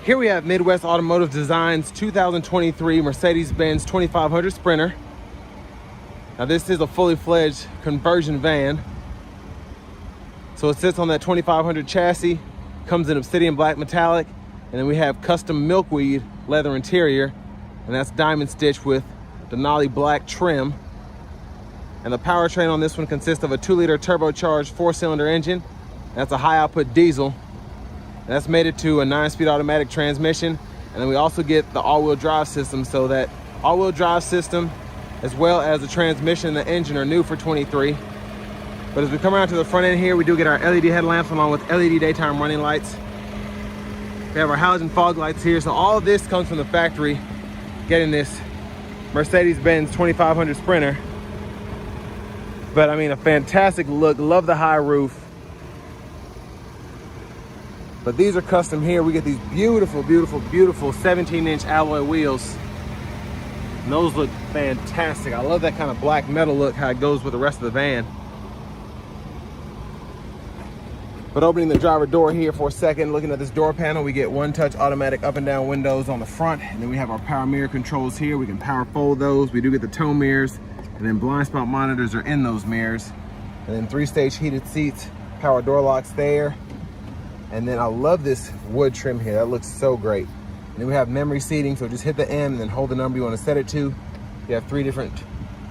Here we have Midwest Automotive Design's 2023 Mercedes-Benz 2500 Sprinter. Now this is a fully fledged conversion van. So it sits on that 2500 chassis, comes in obsidian black metallic, and then we have custom milkweed leather interior, and that's diamond stitched with Denali black trim. And the powertrain on this one consists of a 2-liter turbocharged 4-cylinder engine. That's a high output diesel. And that's mated to a 9-speed automatic transmission. And then we also get the all-wheel drive system, so that all-wheel drive system as well as the transmission and the engine are new for 23. But as we come around to the front end here, we do get our LED headlamps along with LED daytime running lights. We have our halogen fog lights here. So all of this comes from the factory, getting this Mercedes-Benz 2500 Sprinter. But I mean, a fantastic look. Love the high roof. But these are custom here. We get these beautiful, beautiful, beautiful 17-inch alloy wheels. And those look fantastic. I love that kind of black metal look, how it goes with the rest of the van. But opening the driver door here for a second, looking at this door panel, we get one-touch automatic up and down windows on the front. And then we have our power mirror controls here. We can power fold those. We do get the tow mirrors. And then blind spot monitors are in those mirrors. And then 3-stage heated seats, power door locks there. And then I love this wood trim here. That looks so great. And then we have memory seating, so just hit the M and then hold the number you want to set it to. You have 3 different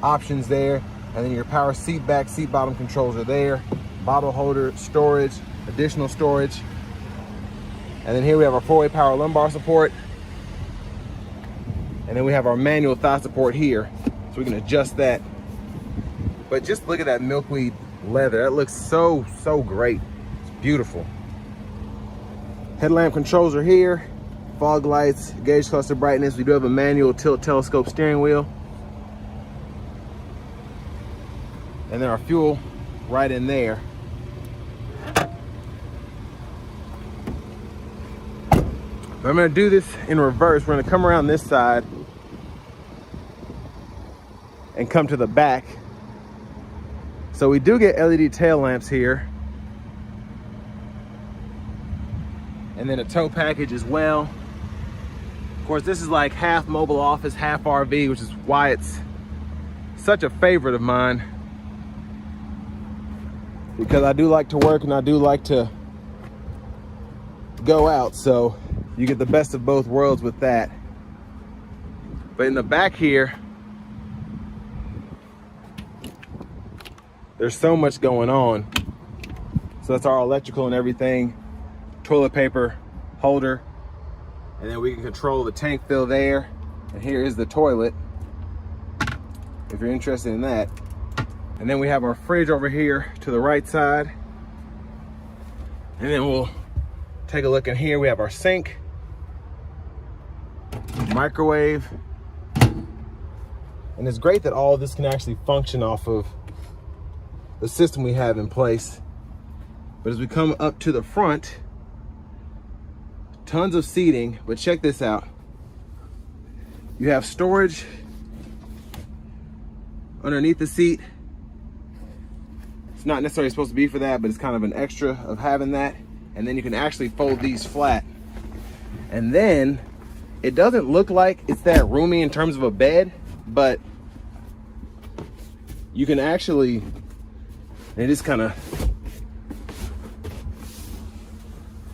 options there. And then your power seat back, seat bottom controls are there. Bottle holder, storage, additional storage. And then here we have our 4-way power lumbar support. And then we have our manual thigh support here, so we can adjust that. But just look at that milkweed leather. That looks so, so great. It's beautiful. Headlamp controls are here, fog lights, gauge cluster brightness. We do have a manual tilt telescope steering wheel. And then our fuel right in there. But I'm gonna do this in reverse. We're gonna come around this side and come to the back. So we do get LED tail lamps here. And then a tow package as well. Of course, this is like half mobile office, half RV, which is why it's such a favorite of mine. Because I do like to work and I do like to go out, so you get the best of both worlds with that. But in the back here, there's so much going on. So that's our electrical and everything. Toilet paper holder, and then we can control the tank fill there. And here is the toilet, if you're interested in that. And then we have our fridge over here to the right side. And then we'll take a look in here. We have our sink, microwave. And it's great that all of this can actually function off of the system we have in place. But as we come up to the front, tons of seating, but check this out. You have storage underneath the seat. It's not necessarily supposed to be for that, but it's kind of an extra of having that. And then you can actually fold these flat. And then it doesn't look like it's that roomy in terms of a bed, but you can actually, it is kind of,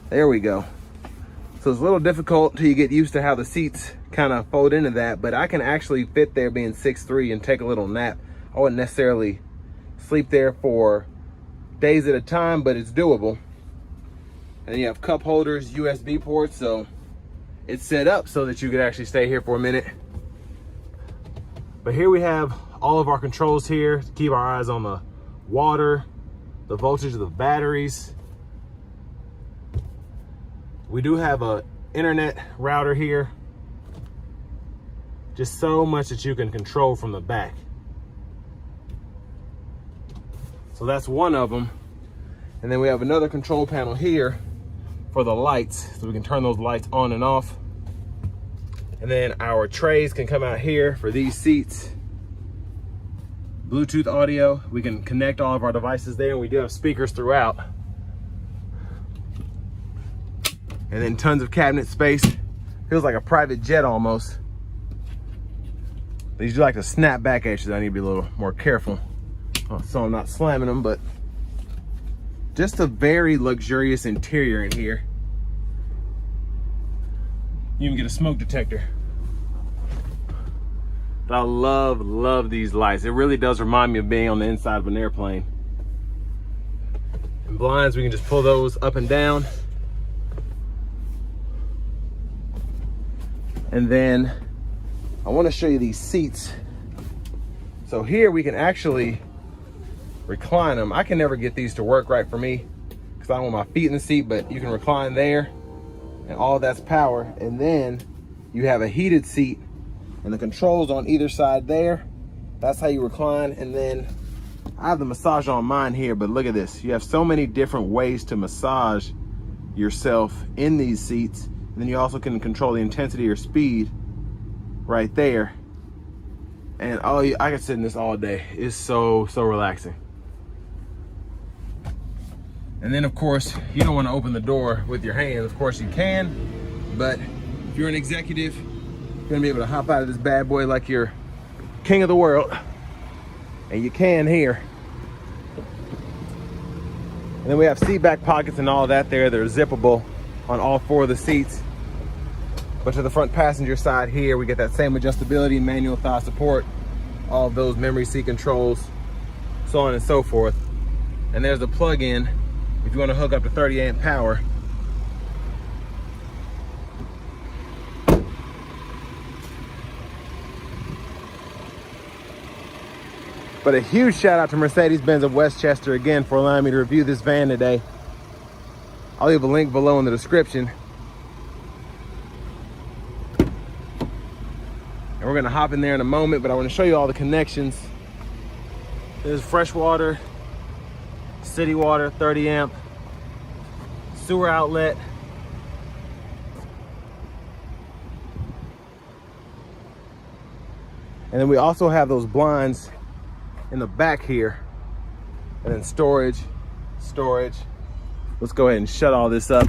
there we go. So it's a little difficult until you get used to how the seats kind of fold into that, but I can actually fit there being 6'3" and take a little nap. I wouldn't necessarily sleep there for days at a time, but it's doable. And you have cup holders, USB ports, so it's set up so that you could actually stay here for a minute. But here we have all of our controls here to keep our eyes on the water, the voltage of the batteries. We do have a internet router here. Just so much that you can control from the back. So that's one of them. And then we have another control panel here for the lights, so we can turn those lights on and off. And then our trays can come out here for these seats. Bluetooth audio, we can connect all of our devices there, and we do have speakers throughout. And then tons of cabinet space. Feels like a private jet almost. These do like to snap back at you. I need to be a little more careful so I'm not slamming them, but just a very luxurious interior in here. You even get a smoke detector. But I love these lights. It really does remind me of being on the inside of an airplane. And blinds, we can just pull those up and down. And then I want to show you these seats. So here we can actually recline them. I can never get these to work right for me because I don't want my feet in the seat, but you can recline there and all that's power. And then you have a heated seat and the controls on either side there. That's how you recline. And then I have the massage on mine here, but look at this. You have so many different ways to massage yourself in these seats. And then you also can control the intensity or speed right there. And I can sit in this all day. It's so relaxing. And then of course, you don't want to open the door with your hands. Of course you can, but if you're an executive, you're gonna be able to hop out of this bad boy like you're king of the world. And you can here. And then we have seat back pockets and all that there. They're zippable on all 4 of the seats. But to the front passenger side here, we get that same adjustability, manual thigh support, all of those memory seat controls, so on and so forth. And there's the plug-in if you want to hook up to 30 amp power. But a huge shout out to Mercedes-Benz of Westchester again for allowing me to review this van today. I'll leave a link below in the description. And we're gonna hop in there in a moment, but I wanna show you all the connections. There's fresh water, city water, 30 amp, sewer outlet. And then we also have those blinds in the back here. And then storage. Let's go ahead and shut all this up.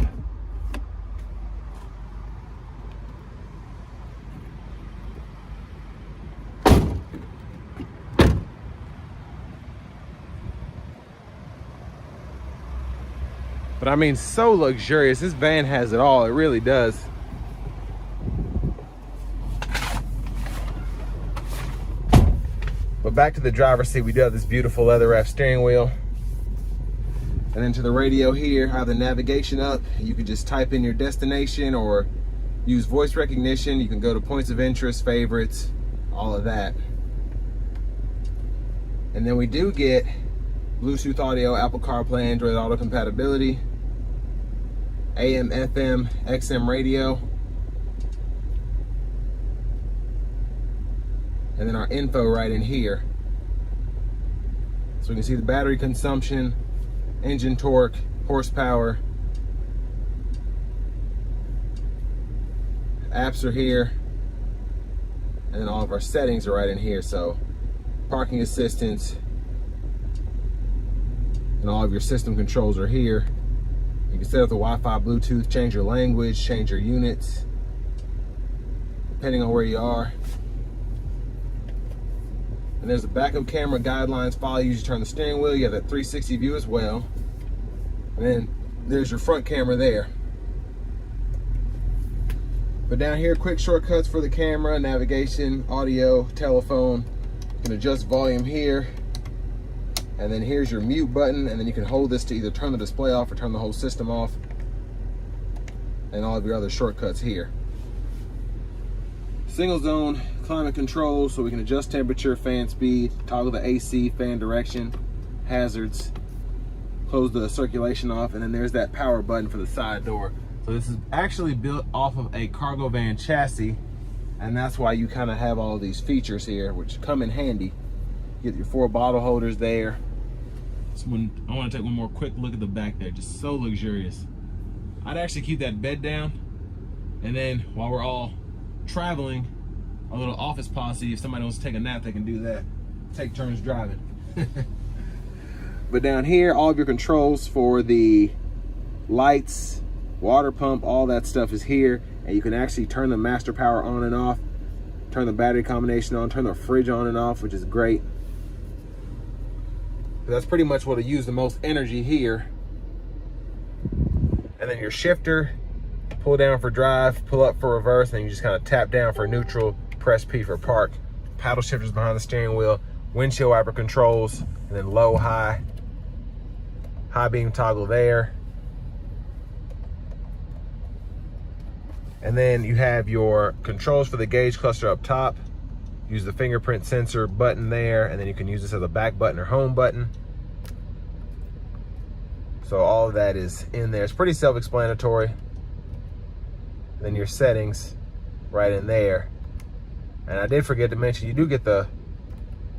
But I mean, so luxurious. This van has it all. It really does. But back to the driver's seat, we do have this beautiful leather wrap steering wheel. And then to the radio here, I have the navigation up. You can just type in your destination or use voice recognition. You can go to points of interest, favorites, all of that. And then we do get Bluetooth audio, Apple CarPlay, Android Auto compatibility, AM, FM, XM radio, and then our info right in here. So we can see the battery consumption, engine torque, horsepower. Apps are here, and then all of our settings are right in here. So parking assistance and all of your system controls are here. You can set up the Wi-Fi, Bluetooth, change your language, change your units, depending on where you are. And there's a backup camera, guidelines, follow you, turn the steering wheel. You have that 360 view as well. And then there's your front camera there. But down here, quick shortcuts for the camera, navigation, audio, telephone. You can adjust volume here. And then here's your mute button, and then you can hold this to either turn the display off or turn the whole system off. And all of your other shortcuts here. Single zone climate control, so we can adjust temperature, fan speed, toggle the AC, fan direction, hazards, close the circulation off, and then there's that power button for the side door. So this is actually built off of a cargo van chassis, and that's why you kind of have all of these features here, which come in handy. You get your 4 bottle holders there. I want to take one more quick look at the back there, just so luxurious. I'd actually keep that bed down, and then while we're all traveling, a little office posse, if somebody wants to take a nap, they can do that. Take turns driving. But down here, all of your controls for the lights, water pump, all that stuff is here. And you can actually turn the master power on and off, turn the battery combination on, turn the fridge on and off, which is great. That's pretty much what'll use the most energy here. And then your shifter, pull down for drive, pull up for reverse, and you just kind of tap down for neutral, press P for park. Paddle shifters behind the steering wheel, windshield wiper controls, and then low, high beam toggle there. And then you have your controls for the gauge cluster up top. Use the fingerprint sensor button there, and then you can use this as a back button or home button. So all of that is in there. It's pretty self-explanatory. Then your settings right in there. And I did forget to mention, you do get the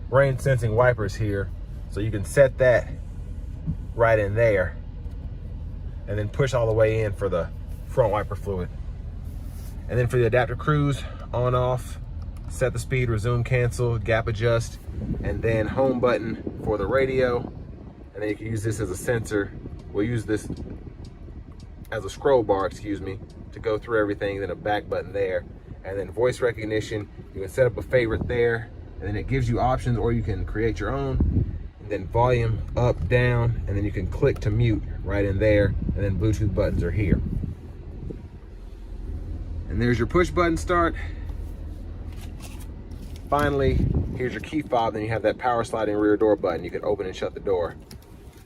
rain sensing wipers here. So you can set that right in there and then push all the way in for the front wiper fluid. And then for the adaptive cruise, on, off, set the speed, resume, cancel, gap adjust, and then home button for the radio. And then you can use this as a sensor. We'll use this as a scroll bar, excuse me, to go through everything, then a back button there. And then voice recognition, you can set up a favorite there, and then it gives you options, or you can create your own. And then volume up, down, and then you can click to mute right in there, and then Bluetooth buttons are here. And there's your push button start. Finally, here's your key fob, then you have that power sliding rear door button. You can open and shut the door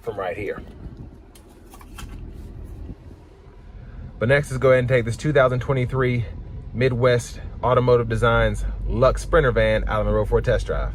from right here. But next is go ahead and take this 2023 Midwest Automotive Designs Luxe Sprinter van out on the road for a test drive.